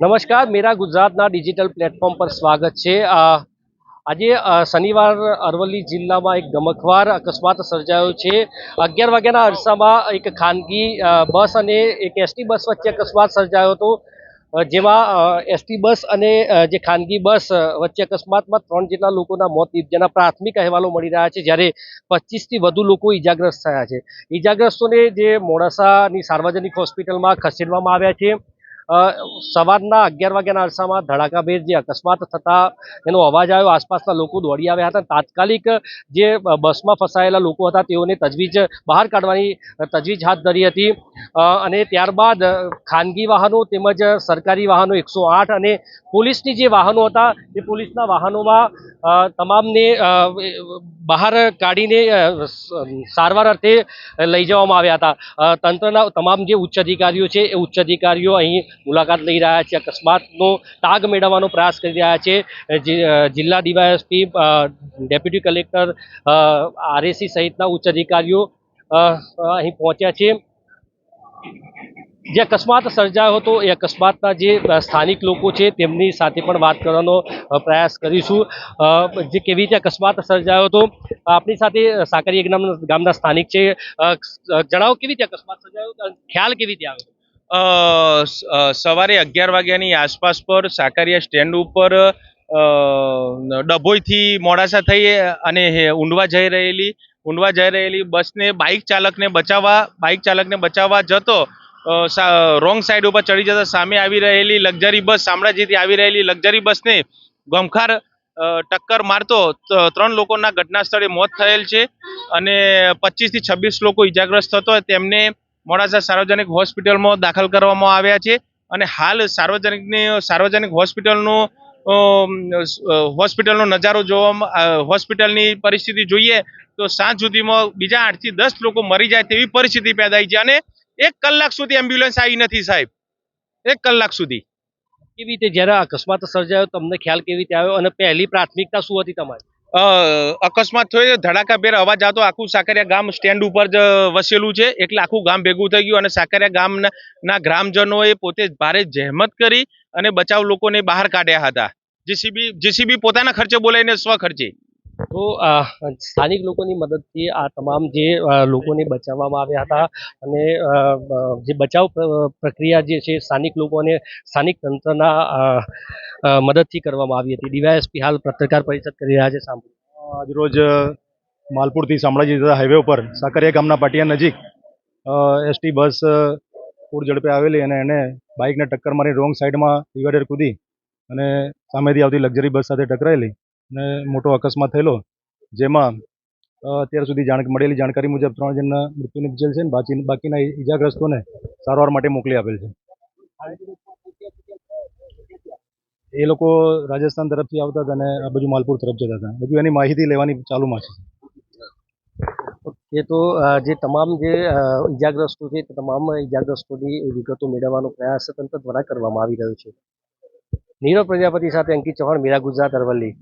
નમસ્કાર, મેરા ગુજરાતના digital platform પર સ્વાગત છે। આજે શનિવાર અરવલ્લી જિલ્લામાં એક ગમખ્વાર અકસ્માત સર્જાયો છે। 11 વાગ્યાના અરસામાં એક ખાનગી બસ અને એક એસટી બસ વચ્ચે અકસ્માત સર્જાયો હતો, જેમાં એસટી બસ અને જે ખાનગી બસ વચ્ચે અકસ્માતમાં 3 જેટલા લોકોના મોત નીપજ્યાના પ્રાથમિક અહેવાલો મળી રહ્યા છે, જ્યારે 25થી વધુ લોકો ઈજાગ્રસ્ત થયા છે। ઈજાગ્રસ્તોને જે મોડાસાની સાર્વજનિક હોસ્પિટલમાં ખસેડવામાં આવ્યા છે। સવારના 11 વાગ્યાના અરસામાં ધડાકાભેર જે અકસ્માત થતા એનો અવાજ આવ્યો, આસપાસના લોકો દોડી આવ્યા હતા। તાત્કાલિક જે બસમાં ફસાયેલા લોકો હતા તેઓને તજવીજ બહાર કાઢવાની તજવીજ હાથ ધરી હતી, અને ત્યારબાદ ખાનગી વાહનો તેમજ સરકારી વાહનો 108 અને પોલીસની જે વાહનો હતા એ પોલીસના વાહનોમાં તમામને બહાર કાઢીને સારવાર અર્થે લઈ જવામાં આવ્યા હતા। તંત્રના તમામ જે ઉચ્ચ અધિકારીઓ છે એ ઉચ્ચ અધિકારીઓ અહીં મુલાકાત લઈ રહ્યા છે, અકસ્માતનો તાગ મેળવવાનો પ્રયાસ કરી રહ્યા છે। જિલ્લા ડીવાયએસપી, ડેપ્યુટી કલેક્ટર, આરએસી સહિતના ઉચ્ચ અધિકારીઓ અહીં પહોંચ્યા છે। જે અકસ્માત સર્જાયો હતો એ અકસ્માતના જે સ્થાનિક લોકો છે તેમની સાથે પણ વાત કરવાનો પ્રયાસ કરીશું। જે કેવી રીતે અકસ્માત સર્જાયો હતો, આપણી સાથે સાકરિયા ગામના સ્થાનિક છે। જણાવો, કેવી રીતે અકસ્માત સર્જાયો, ખ્યાલ કેવી રીતે આવ્યો? સવારે 11 વાગ્યાની આસપાસ પર સાકરિયા સ્ટેન્ડ ઉપર ડભોઈથી મોડાસા થઈ અને ઊંડવા જઈ રહેલી બસને બાઇક ચાલકને બચાવવા જતો રોંગ સાઈડ ઉપર ચડી જતા સામે આવી રહેલી લક્ઝરી બસ, શામળાજીથી આવી રહેલી લક્ઝરી બસને ગમખાર ટક્કર મારતો 3 લોકોના ઘટના સ્થળે મોત થયેલ છે અને 25 થી 26 લોકો ઈજાગ્રસ્ત થતો તેમને મોડાસા સાર્વજનિક હોસ્પિટલમાં દાખલ કરવામાં આવ્યા છે। અને હાલ સાર્વજનિક હોસ્પિટલનો નજારો જોવામાં, હોસ્પિટલની પરિસ્થિતિ જોઈએ તો સાંજ સુધીમાં બીજા 8 થી 10 લોકો મરી જાય તેવી પરિસ્થિતિ પેદાઈ છે અને 1 કલાક સુધી એમ્બ્યુલન્સ આવી નથી સાહેબ, 1 કલાક સુધી। કેવી રીતે જ્યારે અકસ્માત સર્જાયો તમને ખ્યાલ કેવી રીતે આવ્યો અને પહેલી પ્રાથમિકતા શું હતી તમારી? અકસ્માત થયો, ધડાકાભેર અવાજ આવતો આખું સાકરિયા ગામ સ્ટેન્ડ ઉપર જ વસેલું છે એટલે આખું ગામ ભેગું થઈ ગયું અને સાકરિયા ગામના ગ્રામજનોએ પોતે ભારે જહેમત કરી અને બચાવ લોકોને બહાર કાઢ્યા હતા। જેસીબી પોતાના ખર્ચે બોલાવીને સ્વખર્ચે। તો સ્થાનિક લોકોની મદદથી આ તમામ જે લોકોને બચાવવામાં આવ્યા હતા, અને જે બચાવ પ્રક્રિયા જે છે સ્થાનિક લોકો અને સ્થાનિક તંત્રના મદદથી કરવામાં આવી હતી। ડીવાયએસપી હાલ પત્રકાર પરિષદ કરી રહ્યા છે। આજરોજ માલપુરથી શામળાજી જતા હાઈવે ઉપર સાકરિયા ગામના પાટિયા નજીક એસટી બસ પૂર ઝડપે આવેલી અને એને બાઇકને ટક્કર મારી રોંગ સાઈડમાં ડિવાઈડર કૂદી અને સામેથી આવતી લક્ઝરી બસ સાથે ટકરાયેલી અને મોટો અકસ્માત થયેલો, જેમાં અત્યાર સુધી મળેલી જાણકારી મુજબ 3 જણના મૃત્યુ નિપજેલ છે અને બાકીના ઈજાગ્રસ્તોને સારવાર માટે મોકલી આપેલ છે। એ લોકો રાજસ્થાન તરફથી આવતા હતા અને આ બાજુ માલપુર તરફ જતા હતા। હજુ એની માહિતી લેવાની ચાલુમાં છે। એ તો જે તમામ જે ઈજાગ્રસ્તો છે તે તમામ ઈજાગ્રસ્તોની વિગતો મેળવવાનો પ્રયાસ તંત્ર દ્વારા કરવામાં આવી રહ્યો છે। નીરવ પ્રજાપતિ સાથે અંકિત ચૌહાણ, મેરા ગુજરાત, અરવલ્લી।